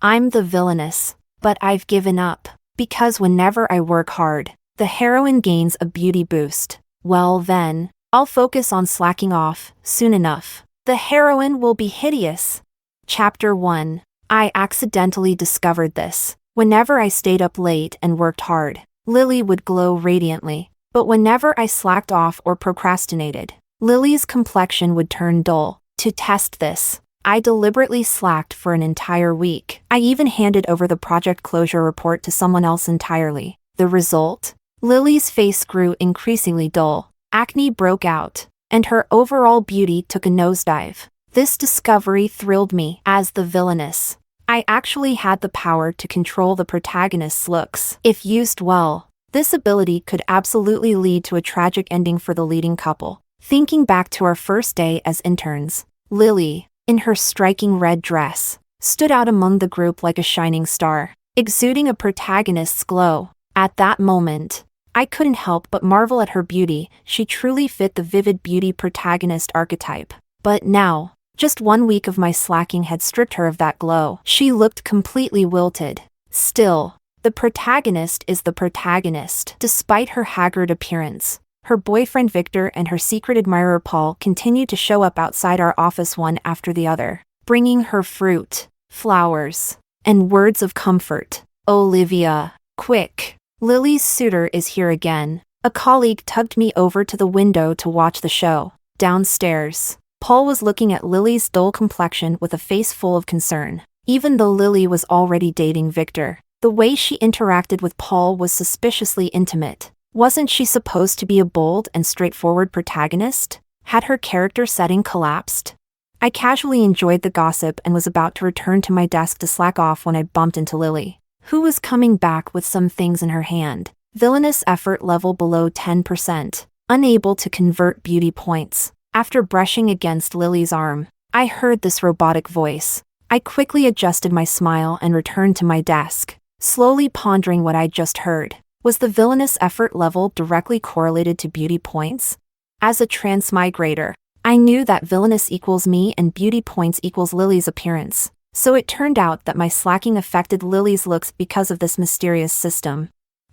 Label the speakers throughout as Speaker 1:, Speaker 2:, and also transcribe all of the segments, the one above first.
Speaker 1: I'm the villainess, but I've given up. Because whenever I work hard, the heroine gains a beauty boost. Well then, I'll focus on slacking off, soon enough. The heroine will be hideous. Chapter 1. I accidentally discovered this. Whenever I stayed up late and worked hard, Lily would glow radiantly. But whenever I slacked off or procrastinated, Lily's complexion would turn dull. To test this, I deliberately slacked for an entire week. I even handed over the project closure report to someone else entirely. The result? Lily's face grew increasingly dull. Acne broke out, and her overall beauty took a nosedive. This discovery thrilled me as the villainess. I actually had the power to control the protagonist's looks. If used well, this ability could absolutely lead to a tragic ending for the leading couple. Thinking back to our first day as interns, Lily, in her striking red dress, stood out among the group like a shining star, exuding a protagonist's glow. At that moment, I couldn't help but marvel at her beauty. She truly fit the vivid beauty protagonist archetype. But now, just 1 week of my slacking had stripped her of that glow. She looked completely wilted. Still, the protagonist is the protagonist. Despite her haggard appearance, her boyfriend Victor and her secret admirer Paul continued to show up outside our office one after the other, bringing her fruit, flowers, and words of comfort. Olivia, quick! Lily's suitor is here again. A colleague tugged me over to the window to watch the show. Downstairs, Paul was looking at Lily's dull complexion with a face full of concern. Even though Lily was already dating Victor, the way she interacted with Paul was suspiciously intimate. Wasn't she supposed to be a bold and straightforward protagonist? Had her character setting collapsed? I casually enjoyed the gossip and was about to return to my desk to slack off when I bumped into Lily, who was coming back with some things in her hand. Villainous effort level below 10%. Unable to convert beauty points. After brushing against Lily's arm, I heard this robotic voice. I quickly adjusted my smile and returned to my desk, slowly pondering what I'd just heard. Was the villainous effort level directly correlated to beauty points? As a transmigrator, I knew that villainous equals me and beauty points equals Lily's appearance. So it turned out that my slacking affected Lily's looks because of this mysterious system.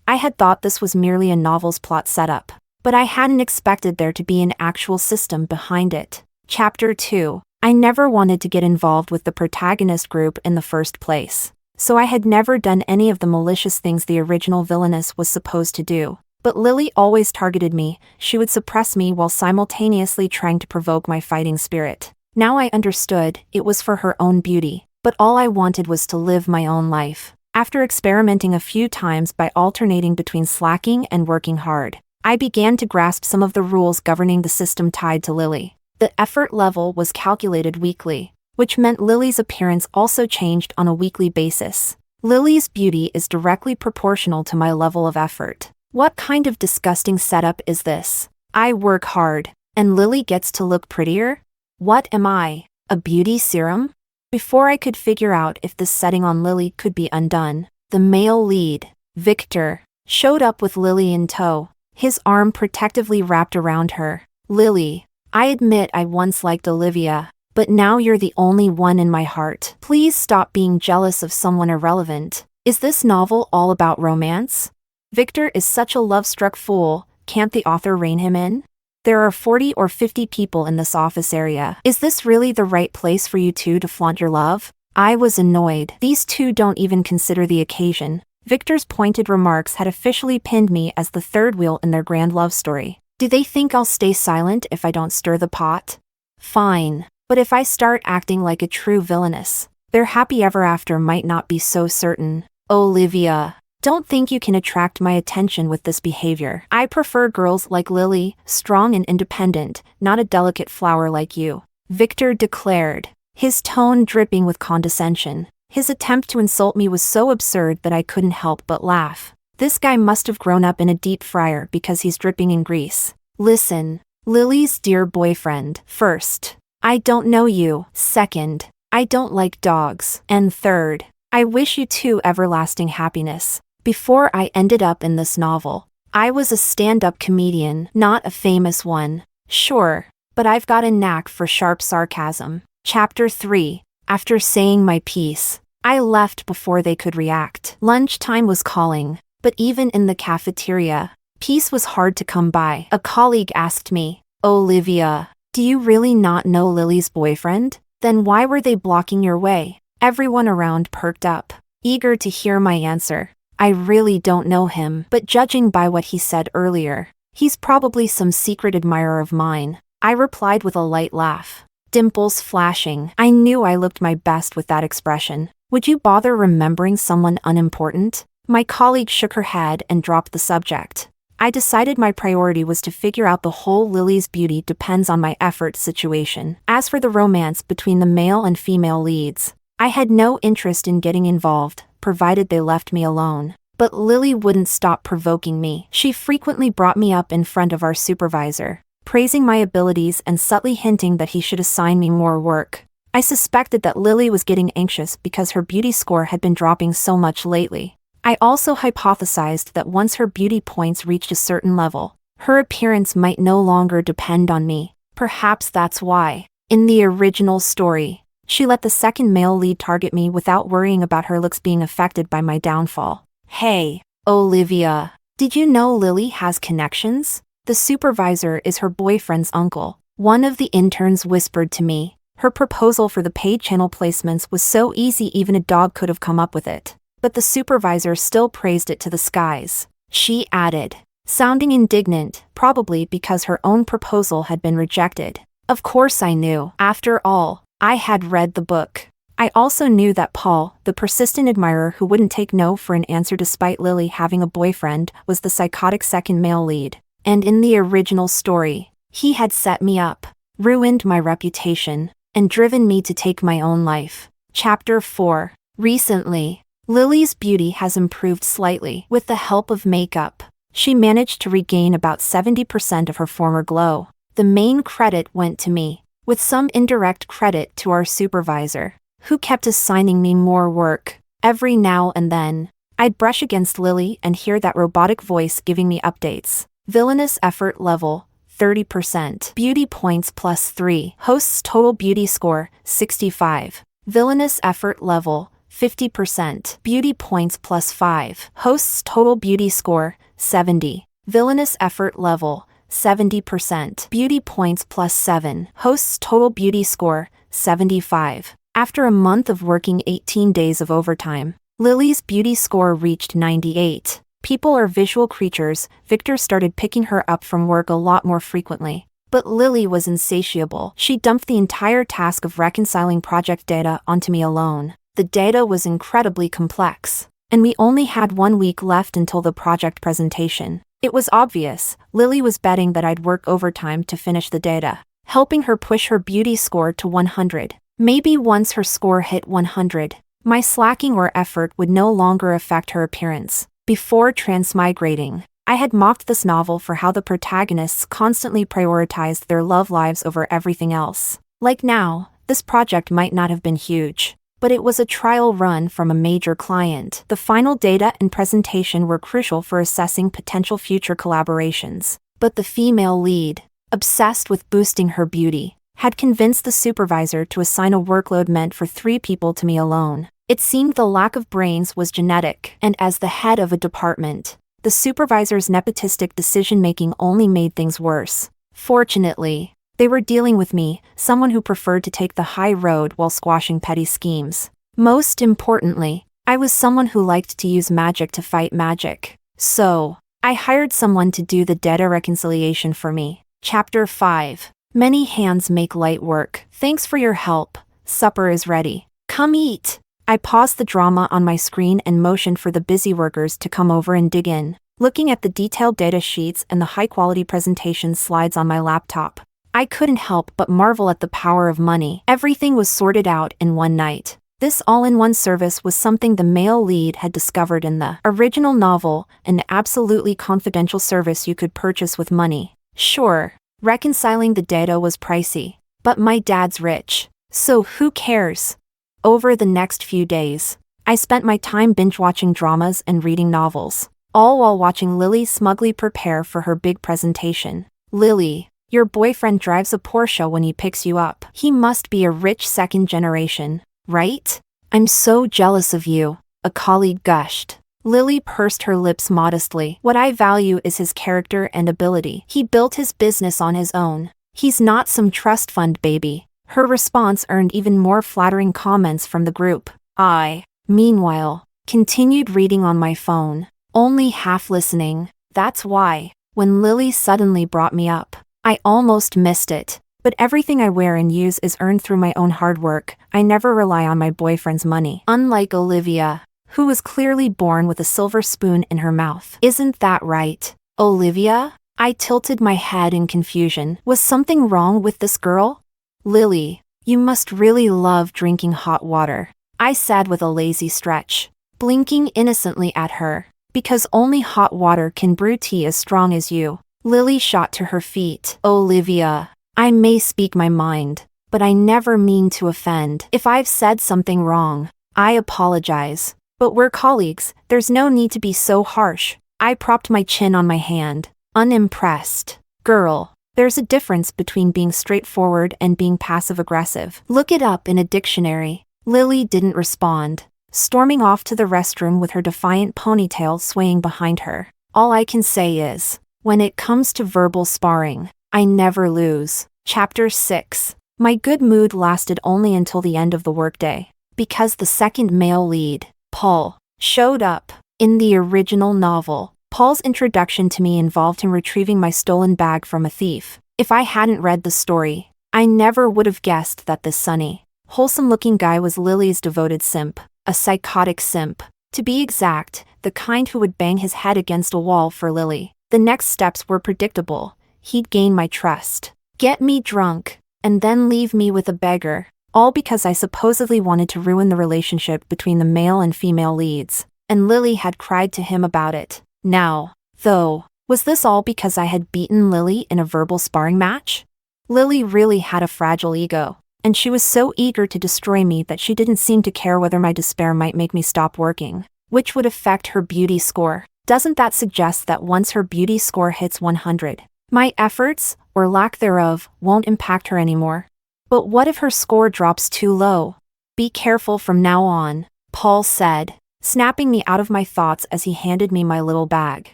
Speaker 1: I had thought this was merely a novel's plot setup, but I hadn't expected there to be an actual system behind it. Chapter 2. I never wanted to get involved with the protagonist group in the first place, so I had never done any of the malicious things the original villainess was supposed to do. But Lily always targeted me. She would suppress me while simultaneously trying to provoke my fighting spirit. Now I understood, it was for her own beauty, but all I wanted was to live my own life. After experimenting a few times by alternating between slacking and working hard, I began to grasp some of the rules governing the system tied to Lily. The effort level was calculated weekly, which meant Lily's appearance also changed on a weekly basis. Lily's beauty is directly proportional to my level of effort. What kind of disgusting setup is this? I work hard, and Lily gets to look prettier? What am I, a beauty serum? Before I could figure out if this setting on Lily could be undone, the male lead, Victor, showed up with Lily in tow, his arm protectively wrapped around her. Lily, I admit I once liked Olivia, but now you're the only one in my heart. Please stop being jealous of someone irrelevant. Is this novel all about romance? Victor is such a love-struck fool, can't the author rein him in? There are 40 or 50 people in this office area. Is this really the right place for you two to flaunt your love? I was annoyed. These two don't even consider the occasion. Victor's pointed remarks had officially pinned me as the third wheel in their grand love story. Do they think I'll stay silent if I don't stir the pot? Fine. But if I start acting like a true villainess, their happy ever after might not be so certain. Olivia, don't think you can attract my attention with this behavior. I prefer girls like Lily, strong and independent, not a delicate flower like you, Victor declared, his tone dripping with condescension. His attempt to insult me was so absurd that I couldn't help but laugh. This guy must have grown up in a deep fryer because he's dripping in grease. Listen, Lily's dear boyfriend. First, I don't know you. Second, I don't like dogs. And third, I wish you two everlasting happiness. Before I ended up in this novel, I was a stand-up comedian, not a famous one. Sure, but I've got a knack for sharp sarcasm. Chapter 3. After saying my piece, I left before they could react. Lunchtime was calling, but even in the cafeteria, peace was hard to come by. A colleague asked me, "Olivia, do you really not know Lily's boyfriend? Then why were they blocking your way?" Everyone around perked up, eager to hear my answer. I really don't know him, but judging by what he said earlier, he's probably some secret admirer of mine. I replied with a light laugh, dimples flashing. I knew I looked my best with that expression. Would you bother remembering someone unimportant? My colleague shook her head and dropped the subject. I decided my priority was to figure out the whole Lily's beauty depends on my effort situation. As for the romance between the male and female leads, I had no interest in getting involved, provided they left me alone. But Lily wouldn't stop provoking me. She frequently brought me up in front of our supervisor, praising my abilities and subtly hinting that he should assign me more work. I suspected that Lily was getting anxious because her beauty score had been dropping so much lately. I also hypothesized that once her beauty points reached a certain level, her appearance might no longer depend on me. Perhaps that's why, in the original story, she let the second male lead target me without worrying about her looks being affected by my downfall. Hey, Olivia, did you know Lily has connections? The supervisor is her boyfriend's uncle. One of the interns whispered to me. Her proposal for the paid channel placements was so easy even a dog could have come up with it. But the supervisor still praised it to the skies. She added, sounding indignant, probably because her own proposal had been rejected. Of course I knew. After all, I had read the book. I also knew that Paul, the persistent admirer who wouldn't take no for an answer despite Lily having a boyfriend, was the psychotic second male lead. And in the original story, he had set me up, ruined my reputation, and driven me to take my own life. Chapter 4. Recently, Lily's beauty has improved slightly. With the help of makeup, she managed to regain about 70% of her former glow. The main credit went to me, with some indirect credit to our supervisor, who kept assigning me more work. Every now and then, I'd brush against Lily and hear that robotic voice giving me updates. Villainous effort level, 30%. Beauty points plus 3. Host's total beauty score, 65. Villainous effort level, 50%. Beauty points plus 5. Host's total beauty score, 70. Villainous effort level, 70%. Beauty points plus 7. Host's total beauty score, 75. After a month of working 18 days of overtime, Lily's beauty score reached 98. People are visual creatures. Victor started picking her up from work a lot more frequently. But Lily was insatiable. She dumped the entire task of reconciling project data onto me alone. The data was incredibly complex, and we only had 1 week left until the project presentation. It was obvious, Lily was betting that I'd work overtime to finish the data, helping her push her beauty score to 100. Maybe once her score hit 100, my slacking or effort would no longer affect her appearance. Before transmigrating, I had mocked this novel for how the protagonists constantly prioritized their love lives over everything else. Like now, this project might not have been huge, but it was a trial run from a major client. The final data and presentation were crucial for assessing potential future collaborations. But the female lead, obsessed with boosting her beauty, had convinced the supervisor to assign a workload meant for 3 people to me alone. It seemed the lack of brains was genetic, and as the head of a department, the supervisor's nepotistic decision-making only made things worse. Fortunately, they were dealing with me, someone who preferred to take the high road while squashing petty schemes. Most importantly, I was someone who liked to use magic to fight magic. So, I hired someone to do the data reconciliation for me. Chapter 5. Many hands make light work. Thanks for your help. Supper is ready. Come eat. I paused the drama on my screen and motioned for the busy workers to come over and dig in. Looking at the detailed data sheets and the high-quality presentation slides on my laptop, I couldn't help but marvel at the power of money. Everything was sorted out in one night. This all-in-one service was something the male lead had discovered in the original novel, an absolutely confidential service you could purchase with money. Sure, reconciling the data was pricey, but my dad's rich, so who cares? Over the next few days, I spent my time binge-watching dramas and reading novels, all while watching Lily smugly prepare for her big presentation. Lily, your boyfriend drives a Porsche when he picks you up. He must be a rich second generation, right? I'm so jealous of you, a colleague gushed. Lily pursed her lips modestly. What I value is his character and ability. He built his business on his own. He's not some trust fund baby. Her response earned even more flattering comments from the group. I, meanwhile, continued reading on my phone, only half listening. That's why, when Lily suddenly brought me up, I almost missed it. But everything I wear and use is earned through my own hard work. I never rely on my boyfriend's money. Unlike Olivia, who was clearly born with a silver spoon in her mouth. Isn't that right, Olivia? I tilted my head in confusion. Was something wrong with this girl? Lily, you must really love drinking hot water, I said with a lazy stretch, blinking innocently at her. Because only hot water can brew tea as strong as you. Lily shot to her feet. Olivia, I may speak my mind, but I never mean to offend. If I've said something wrong, I apologize. But we're colleagues, there's no need to be so harsh. I propped my chin on my hand, unimpressed. Girl, there's a difference between being straightforward and being passive-aggressive. Look it up in a dictionary. Lily didn't respond, storming off to the restroom with her defiant ponytail swaying behind her. All I can say is, when it comes to verbal sparring, I never lose. Chapter 6. My good mood lasted only until the end of the workday, because the second male lead, Paul, showed up. In the original novel, Paul's introduction to me involved him retrieving my stolen bag from a thief. If I hadn't read the story, I never would have guessed that this sunny, wholesome-looking guy was Lily's devoted simp, a psychotic simp. To be exact, the kind who would bang his head against a wall for Lily. The next steps were predictable. He'd gain my trust, get me drunk, and then leave me with a beggar, all because I supposedly wanted to ruin the relationship between the male and female leads, and Lily had cried to him about it. Now, though, was this all because I had beaten Lily in a verbal sparring match? Lily really had a fragile ego, and she was so eager to destroy me that she didn't seem to care whether my despair might make me stop working, which would affect her beauty score. Doesn't that suggest that once her beauty score hits 100, my efforts, or lack thereof, won't impact her anymore? But what if her score drops too low? Be careful from now on, Paul said, snapping me out of my thoughts as he handed me my little bag.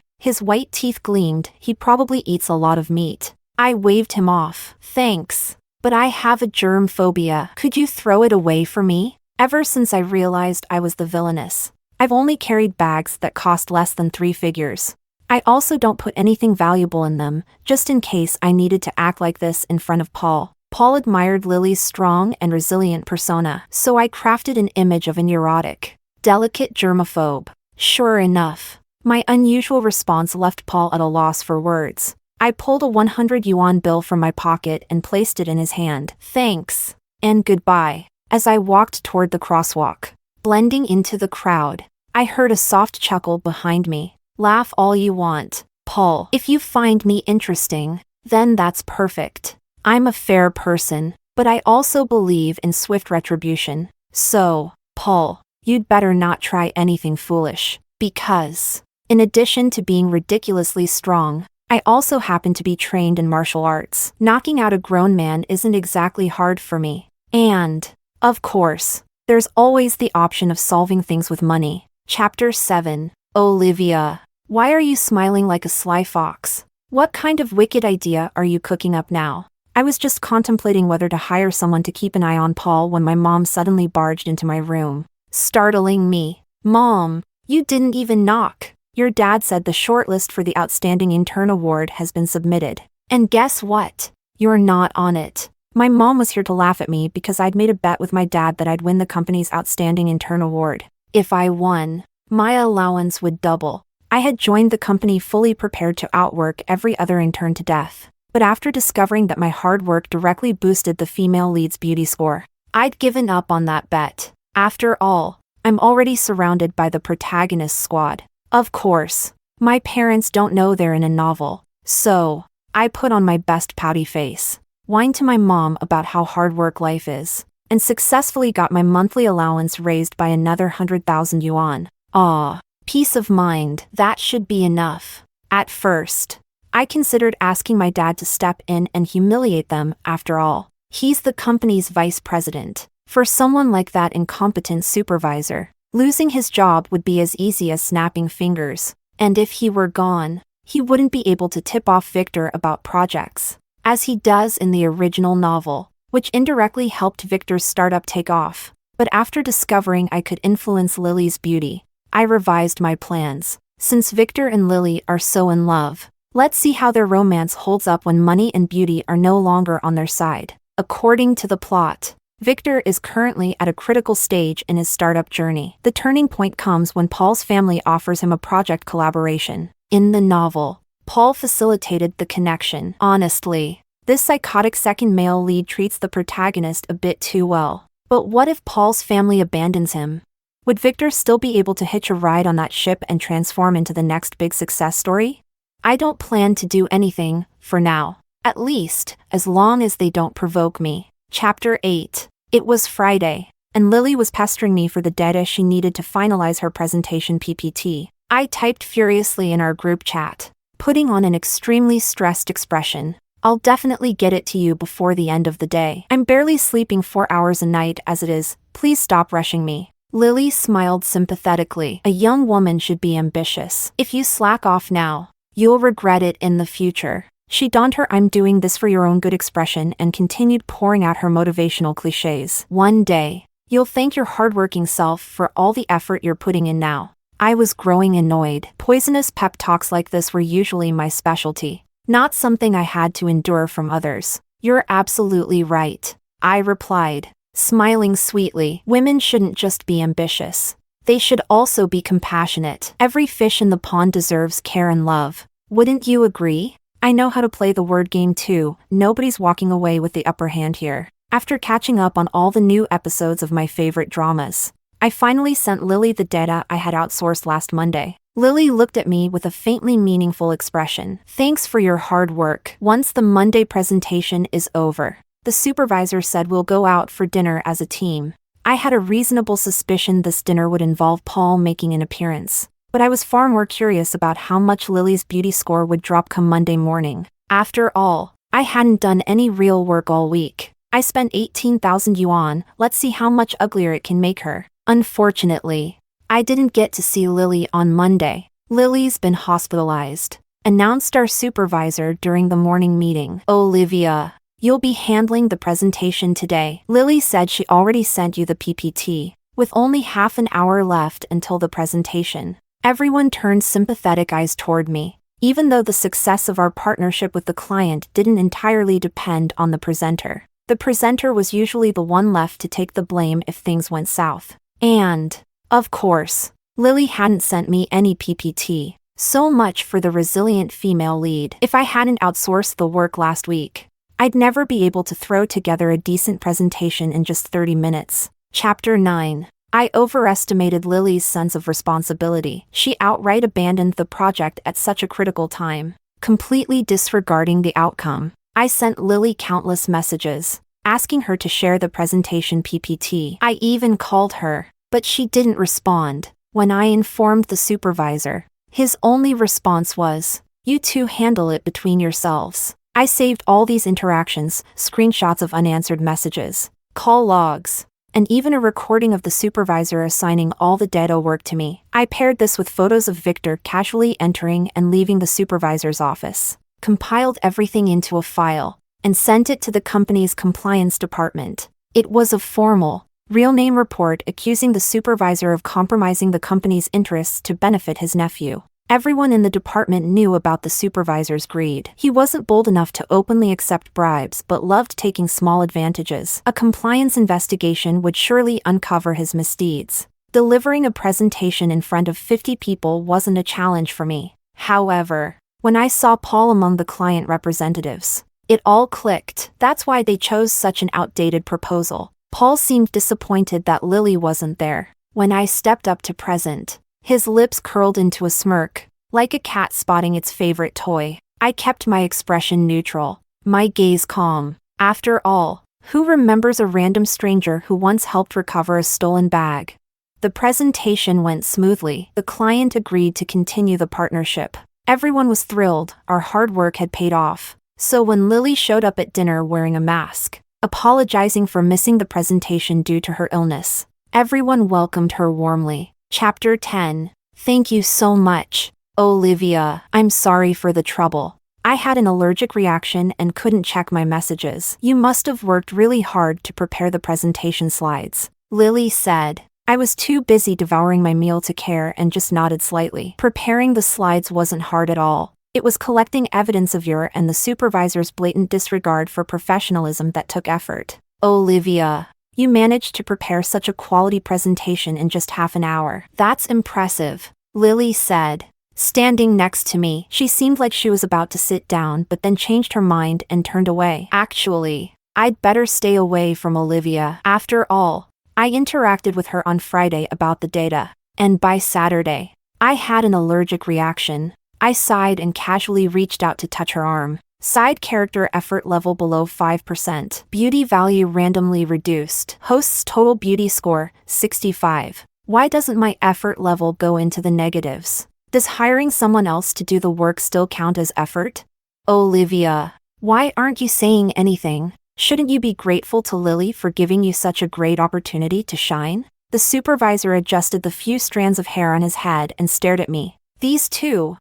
Speaker 1: His white teeth gleamed. He probably eats a lot of meat. I waved him off. Thanks, but I have a germ phobia. Could you throw it away for me? Ever since I realized I was the villainess, I've only carried bags that cost less than 3 figures. I also don't put anything valuable in them, just in case I needed to act like this in front of Paul. Paul admired Lily's strong and resilient persona, so I crafted an image of a neurotic, delicate germaphobe. Sure enough, my unusual response left Paul at a loss for words. I pulled a 100 yuan bill from my pocket and placed it in his hand. Thanks, and goodbye. As I walked toward the crosswalk, blending into the crowd, I heard a soft chuckle behind me. Laugh all you want, Paul. If you find me interesting, then that's perfect. I'm a fair person, but I also believe in swift retribution. So, Paul, you'd better not try anything foolish, because, in addition to being ridiculously strong, I also happen to be trained in martial arts. Knocking out a grown man isn't exactly hard for me. And, of course, there's always the option of solving things with money. Chapter 7. Olivia, why are you smiling like a sly fox? What kind of wicked idea are you cooking up now? I was just contemplating whether to hire someone to keep an eye on Paul when my mom suddenly barged into my room, startling me. Mom, you didn't even knock. Your dad said the shortlist for the Outstanding Intern Award has been submitted. And guess what? You're not on it. My mom was here to laugh at me because I'd made a bet with my dad that I'd win the company's Outstanding Intern Award. If I won, my allowance would double. I had joined the company fully prepared to outwork every other intern to death. But after discovering that my hard work directly boosted the female lead's beauty score, I'd given up on that bet. After all, I'm already surrounded by the protagonist squad. Of course, my parents don't know they're in a novel, so I put on my best pouty face, whined to my mom about how hard work life is, and successfully got my monthly allowance raised by another 100,000 yuan. Ah, peace of mind, that should be enough. At first, I considered asking my dad to step in and humiliate them. After all, he's the company's vice president. For someone like that incompetent supervisor, losing his job would be as easy as snapping fingers. And if he were gone, he wouldn't be able to tip off Victor about projects, as he does in the original novel, which indirectly helped Victor's startup take off. But after discovering I could influence Lily's beauty, I revised my plans. Since Victor and Lily are so in love, let's see how their romance holds up when money and beauty are no longer on their side. According to the plot, Victor is currently at a critical stage in his startup journey. The turning point comes when Paul's family offers him a project collaboration. In the novel, Paul facilitated the connection. Honestly, this psychotic second male lead treats the protagonist a bit too well. But what if Paul's family abandons him? Would Victor still be able to hitch a ride on that ship and transform into the next big success story? I don't plan to do anything, for now. At least, as long as they don't provoke me. Chapter 8. It was Friday, and Lily was pestering me for the data she needed to finalize her presentation PPT. I typed furiously in our group chat, putting on an extremely stressed expression. I'll definitely get it to you before the end of the day. I'm barely sleeping 4 hours a night as it is. Please stop rushing me. Lily smiled sympathetically. A young woman should be ambitious. If you slack off now, you'll regret it in the future. She donned her "I'm doing this for your own good" expression and continued pouring out her motivational cliches. One day, you'll thank your hardworking self for all the effort you're putting in now. I was growing annoyed. Poisonous pep talks like this were usually my specialty, not something I had to endure from others. You're absolutely right, I replied, smiling sweetly. Women shouldn't just be ambitious. They should also be compassionate. Every fish in the pond deserves care and love. Wouldn't you agree? I know how to play the word game too. Nobody's walking away with the upper hand here. After catching up on all the new episodes of my favorite dramas, I finally sent Lily the data I had outsourced last Monday. Lily looked at me with a faintly meaningful expression. Thanks for your hard work. Once the Monday presentation is over, the supervisor said we'll go out for dinner as a team. I had a reasonable suspicion this dinner would involve Paul making an appearance, but I was far more curious about how much Lily's beauty score would drop come Monday morning. After all, I hadn't done any real work all week. I spent 18,000 yuan, let's see how much uglier it can make her. Unfortunately, I didn't get to see Lily on Monday. Lily's been hospitalized, announced our supervisor during the morning meeting. Olivia, you'll be handling the presentation today. Lily said she already sent you the PPT, with only half an hour left until the presentation. Everyone turned sympathetic eyes toward me, even though the success of our partnership with the client didn't entirely depend on the presenter. The presenter was usually the one left to take the blame if things went south. And, of course, Lily hadn't sent me any PPT. So much for the resilient female lead. If I hadn't outsourced the work last week, I'd never be able to throw together a decent presentation in just 30 minutes. Chapter 9. I overestimated Lily's sense of responsibility. She outright abandoned the project at such a critical time, completely disregarding the outcome. I sent Lily countless messages, asking her to share the presentation PPT. I even called her, but she didn't respond. When I informed the supervisor, his only response was, "You two handle it between yourselves." I saved all these interactions, screenshots of unanswered messages, call logs, and even a recording of the supervisor assigning all the data work to me. I paired this with photos of Victor casually entering and leaving the supervisor's office, compiled everything into a file, and sent it to the company's compliance department. It was a formal, real-name report accusing the supervisor of compromising the company's interests to benefit his nephew. Everyone in the department knew about the supervisor's greed. He wasn't bold enough to openly accept bribes but loved taking small advantages. A compliance investigation would surely uncover his misdeeds. Delivering a presentation in front of 50 people wasn't a challenge for me. However, when I saw Paul among the client representatives, it all clicked. That's why they chose such an outdated proposal. Paul seemed disappointed that Lily wasn't there. When I stepped up to present, his lips curled into a smirk, like a cat spotting its favorite toy. I kept my expression neutral, my gaze calm. After all, who remembers a random stranger who once helped recover a stolen bag? The presentation went smoothly. The client agreed to continue the partnership. Everyone was thrilled, our hard work had paid off. So when Lily showed up at dinner wearing a mask, apologizing for missing the presentation due to her illness. Everyone welcomed her warmly. Chapter 10. Thank you so much, Olivia. I'm sorry for the trouble. I had an allergic reaction and couldn't check my messages. You must have worked really hard to prepare the presentation slides, Lily said. I was too busy devouring my meal to care and just nodded slightly. Preparing the slides wasn't hard at all. It was collecting evidence of your and the supervisor's blatant disregard for professionalism that took effort. Olivia, you managed to prepare such a quality presentation in just half an hour. That's impressive, Lily said. Standing next to me, she seemed like she was about to sit down but then changed her mind and turned away. Actually, I'd better stay away from Olivia. After all, I interacted with her on Friday about the data, and by Saturday, I had an allergic reaction. I sighed and casually reached out to touch her arm. Side character effort level below 5%. Beauty value randomly reduced. Host's total beauty score, 65. Why doesn't my effort level go into the negatives? Does hiring someone else to do the work still count as effort? Olivia, why aren't you saying anything? Shouldn't you be grateful to Lily for giving you such a great opportunity to shine? The supervisor adjusted the few strands of hair on his head and stared at me. These two.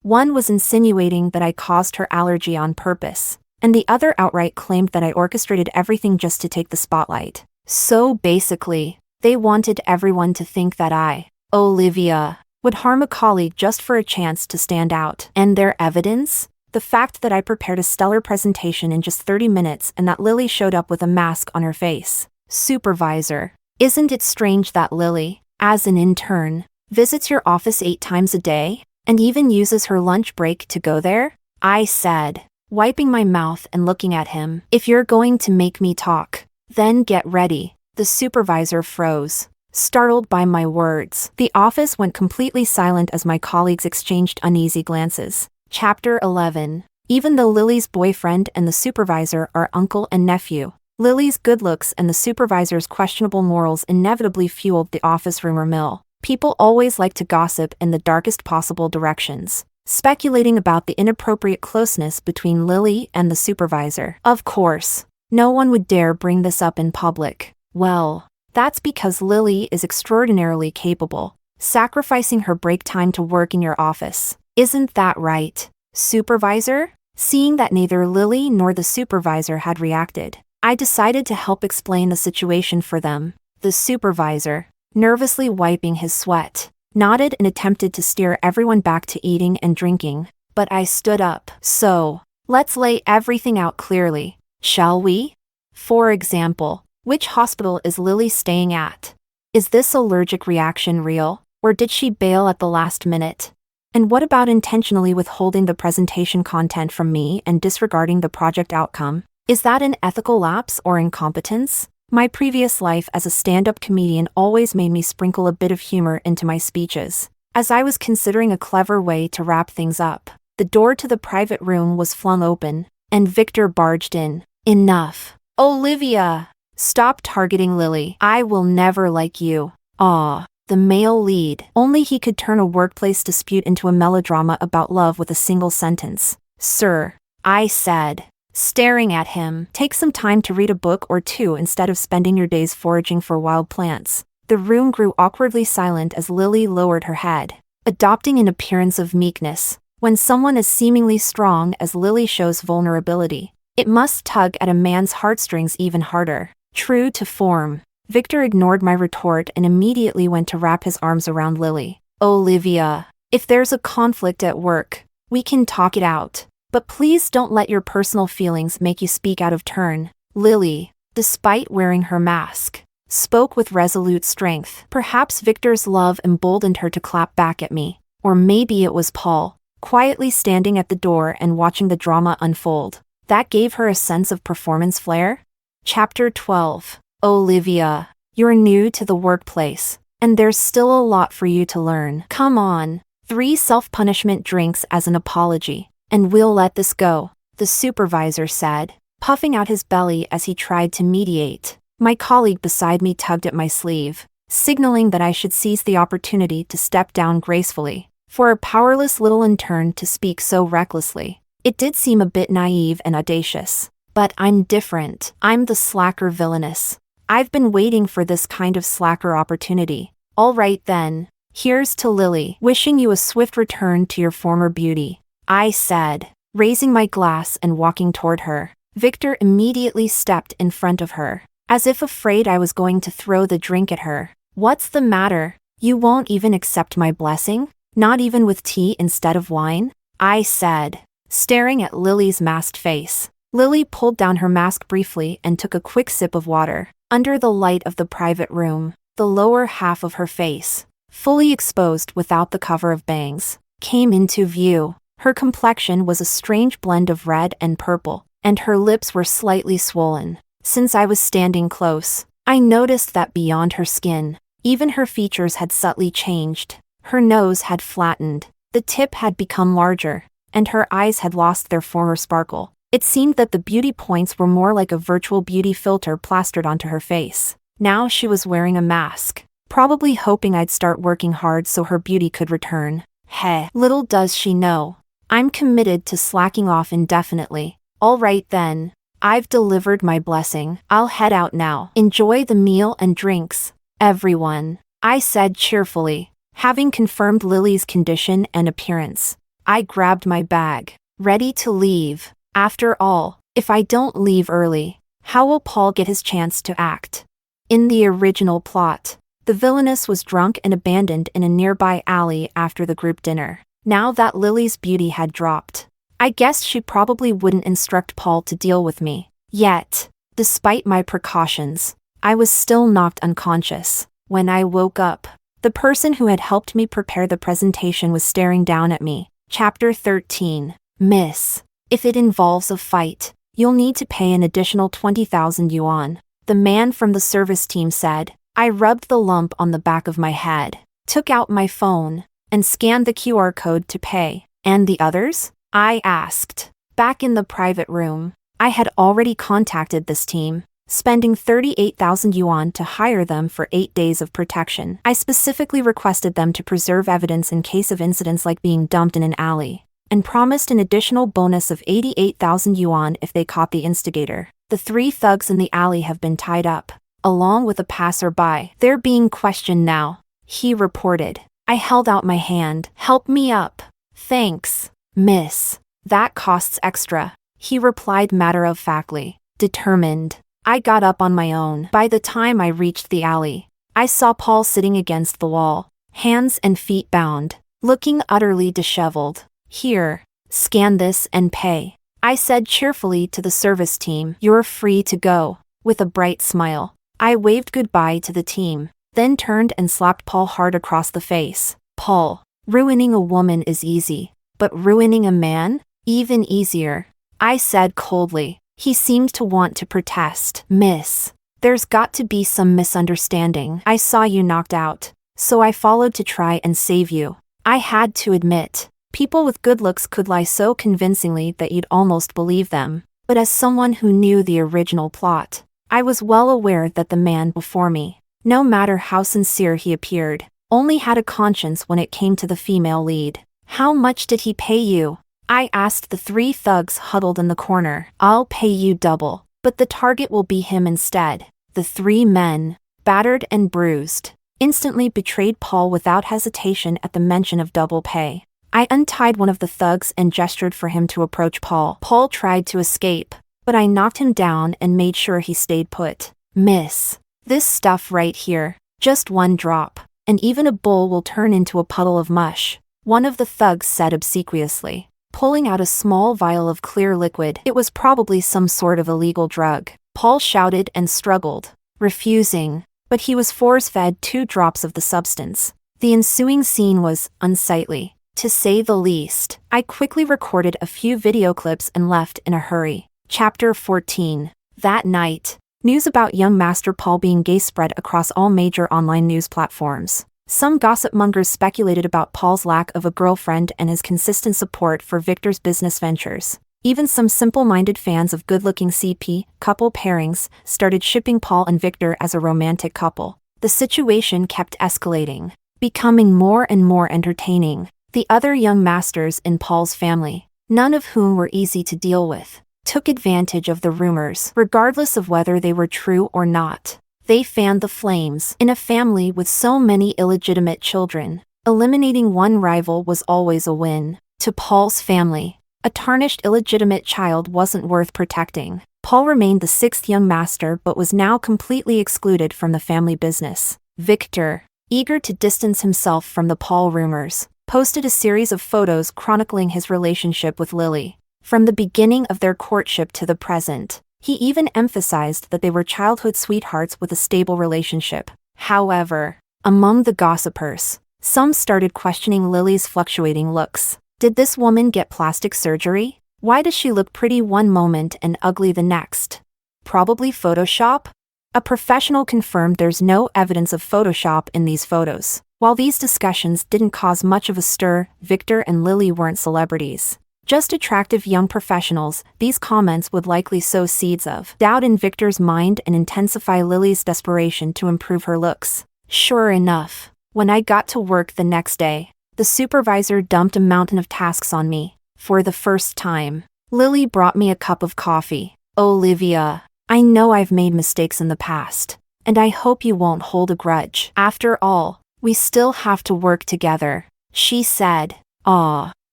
Speaker 1: One was insinuating that I caused her allergy on purpose, and the other outright claimed that I orchestrated everything just to take the spotlight. So basically, they wanted everyone to think that I, Olivia, would harm a colleague just for a chance to stand out. And their evidence? The fact that I prepared a stellar presentation in just 30 minutes and that Lily showed up with a mask on her face. Supervisor, isn't it strange that Lily, as an intern, visits your office 8 times a day, and even uses her lunch break to go there? I said, wiping my mouth and looking at him. If you're going to make me talk, then get ready. The supervisor froze, startled by my words. The office went completely silent as my colleagues exchanged uneasy glances. Chapter 11. Even though Lily's boyfriend and the supervisor are uncle and nephew, Lily's good looks and the supervisor's questionable morals inevitably fueled the office rumor mill. People always like to gossip in the darkest possible directions, speculating about the inappropriate closeness between Lily and the supervisor. Of course, no one would dare bring this up in public. Well, that's because Lily is extraordinarily capable, sacrificing her break time to work in your office. Isn't that right, supervisor? Seeing that neither Lily nor the supervisor had reacted, I decided to help explain the situation for them. The supervisor, nervously wiping his sweat, nodded and attempted to steer everyone back to eating and drinking, but I stood up. So, let's lay everything out clearly, shall we? For example, which hospital is Lily staying at? Is this allergic reaction real, or did she bail at the last minute? And what about intentionally withholding the presentation content from me and disregarding the project outcome? Is that an ethical lapse or incompetence? My previous life as a stand-up comedian always made me sprinkle a bit of humor into my speeches. As I was considering a clever way to wrap things up, the door to the private room was flung open, and Victor barged in. Enough. Olivia! Stop targeting Lily. I will never like you. Ah, the male lead. Only he could turn a workplace dispute into a melodrama about love with a single sentence. Sir, I said, staring at him, take some time to read a book or two instead of spending your days foraging for wild plants. The room grew awkwardly silent as Lily lowered her head, adopting an appearance of meekness. When someone as seemingly strong as Lily shows vulnerability, it must tug at a man's heartstrings even harder. True to form, Victor ignored my retort and immediately went to wrap his arms around Lily. Olivia, if there's a conflict at work, we can talk it out. But please don't let your personal feelings make you speak out of turn. Lily, despite wearing her mask, spoke with resolute strength. Perhaps Victor's love emboldened her to clap back at me. Or maybe it was Paul, quietly standing at the door and watching the drama unfold. That gave her a sense of performance flair. Chapter 12. Olivia, you're new to the workplace, and there's still a lot for you to learn. Come on, 3 self-punishment drinks as an apology, and we'll let this go, the supervisor said, puffing out his belly as he tried to mediate. My colleague beside me tugged at my sleeve, signaling that I should seize the opportunity to step down gracefully. For a powerless little intern to speak so recklessly, it did seem a bit naive and audacious. But I'm different. I'm the slacker Villainess. I've been waiting for this kind of slacker opportunity. All right then. Here's to Lily, wishing you a swift return to your former beauty, I said, raising my glass and walking toward her. Victor immediately stepped in front of her, as if afraid I was going to throw the drink at her. What's the matter? You won't even accept my blessing? Not even with tea instead of wine? I said, staring at Lily's masked face. Lily pulled down her mask briefly and took a quick sip of water. Under the light of the private room, the lower half of her face, fully exposed without the cover of bangs, came into view. Her complexion was a strange blend of red and purple, and her lips were slightly swollen. Since I was standing close, I noticed that beyond her skin, even her features had subtly changed. Her nose had flattened, the tip had become larger, and her eyes had lost their former sparkle. It seemed that the beauty points were more like a virtual beauty filter plastered onto her face. Now she was wearing a mask, probably hoping I'd start working hard so her beauty could return. Heh, little does she know, I'm committed to slacking off indefinitely. All right then, I've delivered my blessing. I'll head out now. Enjoy the meal and drinks, everyone, I said cheerfully. Having confirmed Lily's condition and appearance, I grabbed my bag, ready to leave. After all, if I don't leave early, how will Paul get his chance to act? In the original plot, the Villainess was drunk and abandoned in a nearby alley after the group dinner. Now that Lily's beauty had dropped, I guessed she probably wouldn't instruct Paul to deal with me. Yet, despite my precautions, I was still knocked unconscious. When I woke up, the person who had helped me prepare the presentation was staring down at me. Chapter 13. Miss, if it involves a fight, you'll need to pay an additional 20,000 yuan, the man from the service team said. I rubbed the lump on the back of my head, took out my phone, and scanned the QR code to pay. And the others? I asked. Back in the private room, I had already contacted this team, spending 38,000 yuan to hire them for 8 days of protection. I specifically requested them to preserve evidence in case of incidents like being dumped in an alley, and promised an additional bonus of 88,000 yuan if they caught the instigator. The 3 thugs in the alley have been tied up, along with a passerby. They're being questioned now, he reported. I held out my hand. Help me up. Thanks, miss. That costs extra, he replied matter-of-factly. Determined, I got up on my own. By the time I reached the alley, I saw Paul sitting against the wall, hands and feet bound, looking utterly disheveled. Here, scan this and pay, I said cheerfully to the service team. You're free to go. With a bright smile, I waved goodbye to the team, then turned and slapped Paul hard across the face. Paul, ruining a woman is easy, but ruining a man? Even easier, I said coldly. He seemed to want to protest. Miss, there's got to be some misunderstanding. I saw you knocked out, so I followed to try and save you. I had to admit, people with good looks could lie so convincingly that you'd almost believe them. But as someone who knew the original plot, I was well aware that the man before me, no matter how sincere he appeared, only had a conscience when it came to the female lead. How much did he pay you? I asked the 3 thugs huddled in the corner. I'll pay you double, but the target will be him instead. The 3 men, battered and bruised, instantly betrayed Paul without hesitation at the mention of double pay. I untied one of the thugs and gestured for him to approach Paul. Paul tried to escape, but I knocked him down and made sure he stayed put. Miss, this stuff right here, just 1 drop, and even a bowl will turn into a puddle of mush, one of the thugs said obsequiously, pulling out a small vial of clear liquid. It was probably some sort of illegal drug. Paul shouted and struggled, refusing, but he was force-fed 2 drops of the substance. The ensuing scene was unsightly, to say the least. I quickly recorded a few video clips and left in a hurry. Chapter 14. That night, news about young Master Paul being gay spread across all major online news platforms. Some gossip mongers speculated about Paul's lack of a girlfriend and his consistent support for Victor's business ventures. Even some simple-minded fans of good-looking CP couple pairings started shipping Paul and Victor as a romantic couple. The situation kept escalating, becoming more and more entertaining. The other young masters in Paul's family, none of whom were easy to deal with, took advantage of the rumors, regardless of whether they were true or not. They fanned the flames. In a family with so many illegitimate children, eliminating one rival was always a win. To Paul's family, a tarnished illegitimate child wasn't worth protecting. Paul remained the sixth young master but was now completely excluded from the family business. Victor, eager to distance himself from the Paul rumors, posted a series of photos chronicling his relationship with Lily. From the beginning of their courtship to the present, he even emphasized that they were childhood sweethearts with a stable relationship. However, among the gossipers, some started questioning Lily's fluctuating looks. Did this woman get plastic surgery? Why does she look pretty one moment and ugly the next? Probably Photoshop? A professional confirmed there's no evidence of Photoshop in these photos. While these discussions didn't cause much of a stir, Victor and Lily weren't celebrities. Just attractive young professionals, these comments would likely sow seeds of doubt in Victor's mind and intensify Lily's desperation to improve her looks. Sure enough, when I got to work the next day, the supervisor dumped a mountain of tasks on me. For the first time, Lily brought me a cup of coffee. Olivia, I know I've made mistakes in the past, and I hope you won't hold a grudge. After all, we still have to work together, she said.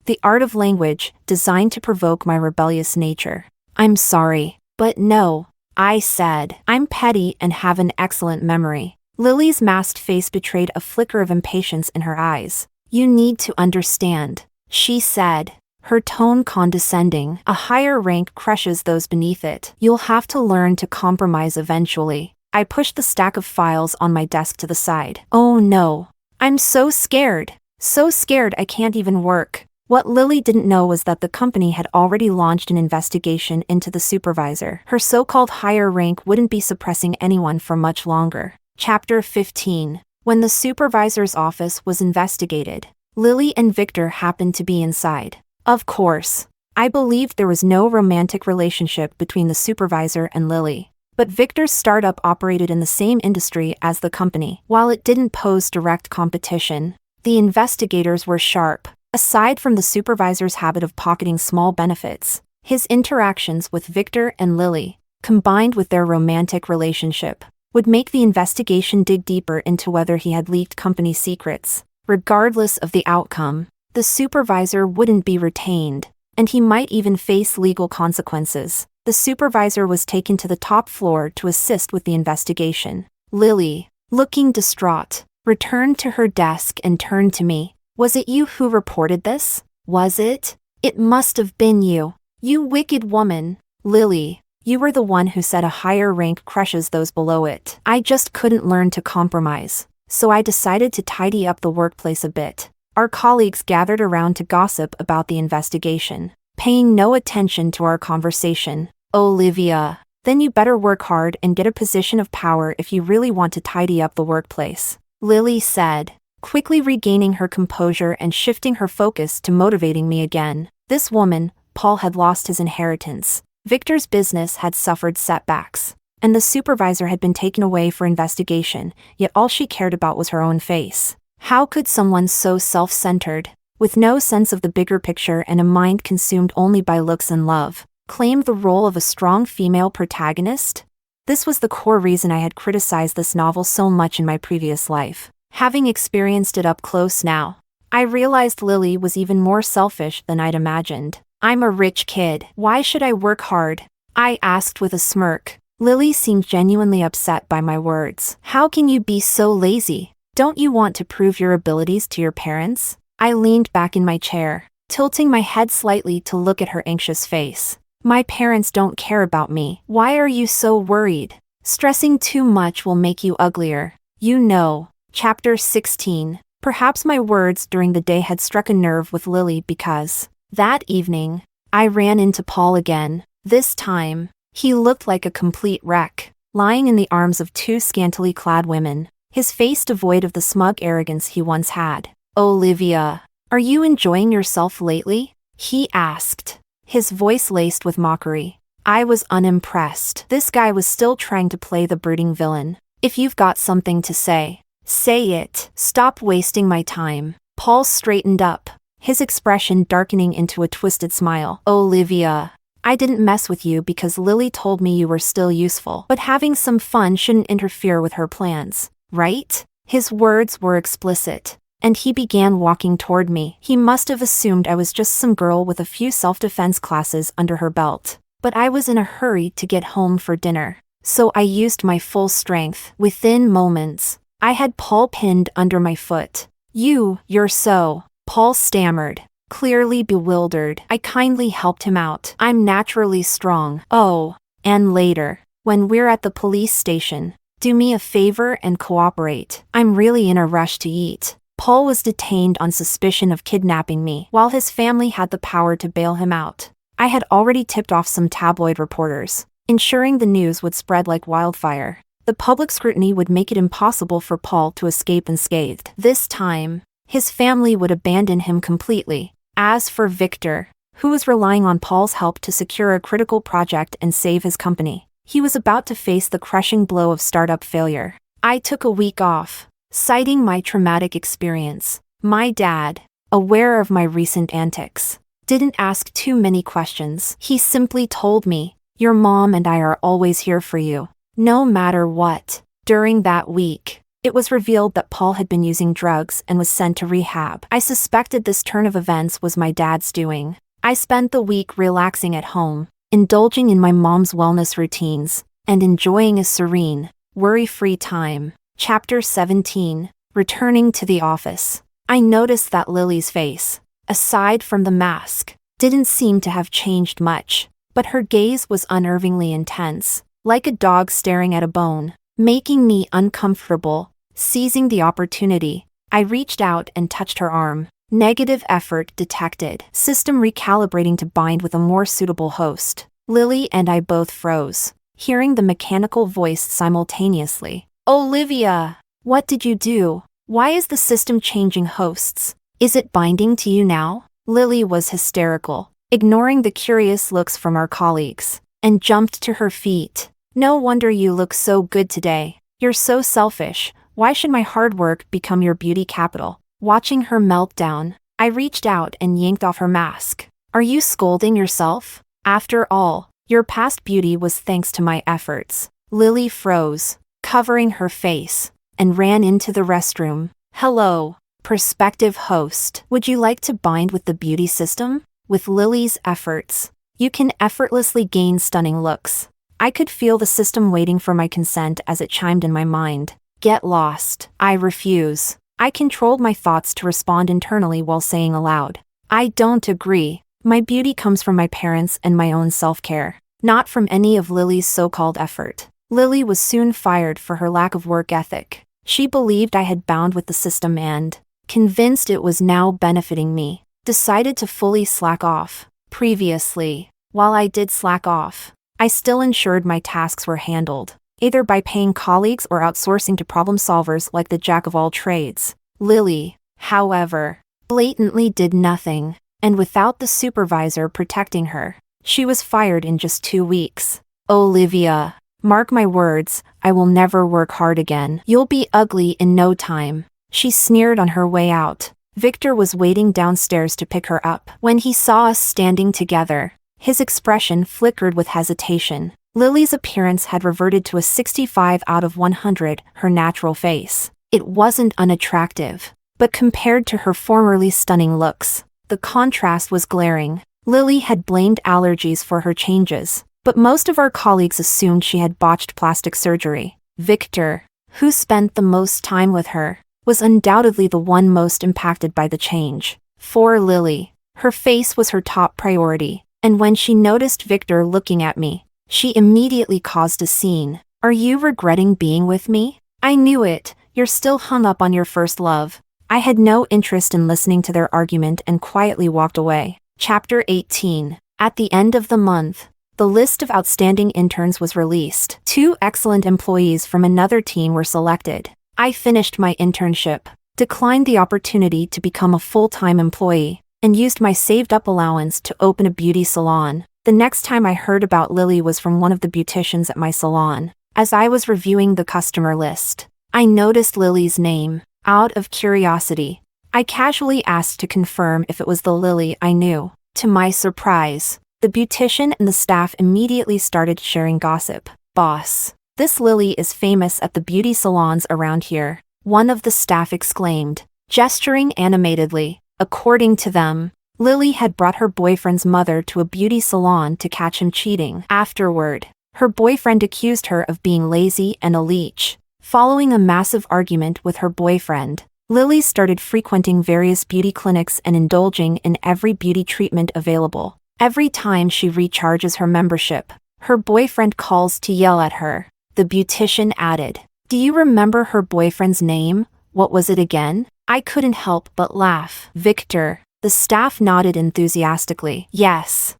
Speaker 1: The art of language, designed to provoke my rebellious nature. I'm sorry, but no, I said. I'm petty and have an excellent memory. Lily's masked face betrayed a flicker of impatience in her eyes. You need to understand, she said, her tone condescending. A higher rank crushes those beneath it. You'll have to learn to compromise eventually. I pushed the stack of files on my desk to the side. Oh no, I'm so scared. So scared I can't even work. What Lily didn't know was that the company had already launched an investigation into the supervisor. Her so-called higher rank wouldn't be suppressing anyone for much longer. Chapter 15. When the supervisor's office was investigated, Lily and Victor happened to be inside. Of course, I believed there was no romantic relationship between the supervisor and Lily. But Victor's startup operated in the same industry as the company. While it didn't pose direct competition, the investigators were sharp. Aside from the supervisor's habit of pocketing small benefits, his interactions with Victor and Lily, combined with their romantic relationship, would make the investigation dig deeper into whether he had leaked company secrets. Regardless of the outcome, the supervisor wouldn't be retained, and he might even face legal consequences. The supervisor was taken to the top floor to assist with the investigation. Lily, looking distraught, returned to her desk and turned to me. Was it you who reported this? Was it? It must have been you. You wicked woman. Lily, you were the one who said a higher rank crushes those below it. I just couldn't learn to compromise, so I decided to tidy up the workplace a bit. Our colleagues gathered around to gossip about the investigation, paying no attention to our conversation. Olivia, then you better work hard and get a position of power if you really want to tidy up the workplace, Lily said, quickly regaining her composure and shifting her focus to motivating me again. This woman, Paul, had lost his inheritance. Victor's business had suffered setbacks, and the supervisor had been taken away for investigation, yet all she cared about was her own face. How could someone so self-centered, with no sense of the bigger picture and a mind consumed only by looks and love, claim the role of a strong female protagonist? This was the core reason I had criticized this novel so much in my previous life. Having experienced it up close now, I realized Lily was even more selfish than I'd imagined. I'm a rich kid. Why should I work hard? I asked with a smirk. Lily seemed genuinely upset by my words. How can you be so lazy? Don't you want to prove your abilities to your parents? I leaned back in my chair, tilting my head slightly to look at her anxious face. My parents don't care about me. Why are you so worried? Stressing too much will make you uglier. You know. Chapter 16. Perhaps my words during the day had struck a nerve with Lily because, that evening, I ran into Paul again. This time, he looked like a complete wreck, lying in the arms of two scantily clad women, his face devoid of the smug arrogance he once had. Olivia, are you enjoying yourself lately? He asked, his voice laced with mockery. I was unimpressed. This guy was still trying to play the brooding villain. If you've got something to say, say it. Stop wasting my time. Paul straightened up, his expression darkening into a twisted smile. Olivia, I didn't mess with you because Lily told me you were still useful. But having some fun shouldn't interfere with her plans, right? His words were explicit, and he began walking toward me. He must have assumed I was just some girl with a few self-defense classes under her belt. But I was in a hurry to get home for dinner, so I used my full strength. Within moments, I had Paul pinned under my foot. You're so... Paul stammered, clearly bewildered. I kindly helped him out. I'm naturally strong. Oh, and later, when we're at the police station, do me a favor and cooperate. I'm really in a rush to eat. Paul was detained on suspicion of kidnapping me, while his family had the power to bail him out. I had already tipped off some tabloid reporters, ensuring the news would spread like wildfire. The public scrutiny would make it impossible for Paul to escape unscathed. This time, his family would abandon him completely. As for Victor, who was relying on Paul's help to secure a critical project and save his company, he was about to face the crushing blow of startup failure. I took a week off, citing my traumatic experience. My dad, aware of my recent antics, didn't ask too many questions. He simply told me, "Your mom and I are always here for you, no matter what." During that week, it was revealed that Paul had been using drugs and was sent to rehab. I suspected this turn of events was my dad's doing. I spent the week relaxing at home, indulging in my mom's wellness routines, and enjoying a serene, worry-free time. Chapter 17. Returning to the office. I noticed that Lily's face, aside from the mask, didn't seem to have changed much, but her gaze was unnervingly intense, like a dog staring at a bone, making me uncomfortable. Seizing the opportunity, I reached out and touched her arm. Negative effort detected. System recalibrating to bind with a more suitable host. Lily and I both froze, hearing the mechanical voice simultaneously. "Olivia, what did you do? Why is the system changing hosts? Is it binding to you now?" Lily was hysterical, ignoring the curious looks from our colleagues, and jumped to her feet. "No wonder you look so good today. You're so selfish. Why should my hard work become your beauty capital?" Watching her meltdown, I reached out and yanked off her mask. "Are you scolding yourself? After all, your past beauty was thanks to my efforts." Lily froze, covering her face, and ran into the restroom. "Hello, prospective host. Would you like to bind with the beauty system? With Lily's efforts, you can effortlessly gain stunning looks." I could feel the system waiting for my consent as it chimed in my mind. "Get lost." I refuse. I controlled my thoughts to respond internally while saying aloud, "I don't agree. My beauty comes from my parents and my own self-care, not from any of Lily's so-called effort." Lily was soon fired for her lack of work ethic. She believed I had bound with the system and, convinced it was now benefiting me, decided to fully slack off. Previously, while I did slack off, I still ensured my tasks were handled, either by paying colleagues or outsourcing to problem solvers like the jack of all trades. Lily, however, blatantly did nothing, and without the supervisor protecting her, she was fired in just 2 weeks. "Olivia, mark my words, I will never work hard again. You'll be ugly in no time," she sneered on her way out. Victor was waiting downstairs to pick her up. When he saw us standing together, his expression flickered with hesitation. Lily's appearance had reverted to a 65 out of 100, her natural face. It wasn't unattractive, but compared to her formerly stunning looks, the contrast was glaring. Lily had blamed allergies for her changes, but most of our colleagues assumed she had botched plastic surgery. Victor, who spent the most time with her, was undoubtedly the one most impacted by the change. For Lily, her face was her top priority, and when she noticed Victor looking at me, she immediately caused a scene. "Are you regretting being with me? I knew it. You're still hung up on your first love." I had no interest in listening to their argument and quietly walked away. Chapter 18. At the end of the month, the list of outstanding interns was released. 2 excellent employees from another team were selected. I finished my internship, declined the opportunity to become a full-time employee, and used my saved-up allowance to open a beauty salon. The next time I heard about Lily was from one of the beauticians at my salon. As I was reviewing the customer list, I noticed Lily's name. Out of curiosity, I casually asked to confirm if it was the Lily I knew. To my surprise, The beautician and the staff immediately started sharing gossip. "Boss, this Lily is famous at the beauty salons around here," one of the staff exclaimed, gesturing animatedly. According to them, Lily had brought her boyfriend's mother to a beauty salon to catch him cheating. Afterward, her boyfriend accused her of being lazy and a leech. Following a massive argument with her boyfriend, Lily started frequenting various beauty clinics and indulging in every beauty treatment available. Every time she recharges her membership, her boyfriend calls to yell at her. The beautician added, "Do you remember her boyfriend's name? What was it again?" I couldn't help but laugh. "Victor." The staff nodded enthusiastically. Yes,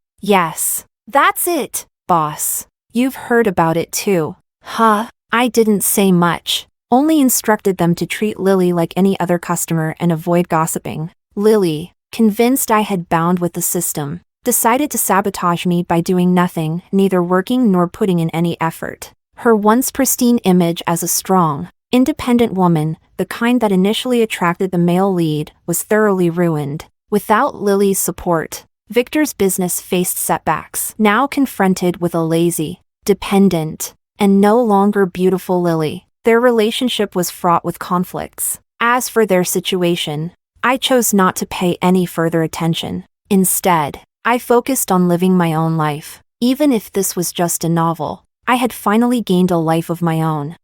Speaker 1: that's it, boss. You've heard about it too. Huh? I didn't say much, only instructed them to treat Lily like any other customer and avoid gossiping. Lily, convinced I had bound with the system, decided to sabotage me by doing nothing, neither working nor putting in any effort. Her once pristine image as a strong, independent woman, the kind that initially attracted the male lead, was thoroughly ruined. Without Lily's support, Victor's business faced setbacks. Now confronted with a lazy, dependent, and no longer beautiful Lily, their relationship was fraught with conflicts. As for their situation, I chose not to pay any further attention. Instead, I focused on living my own life. Even if this was just a novel, I had finally gained a life of my own.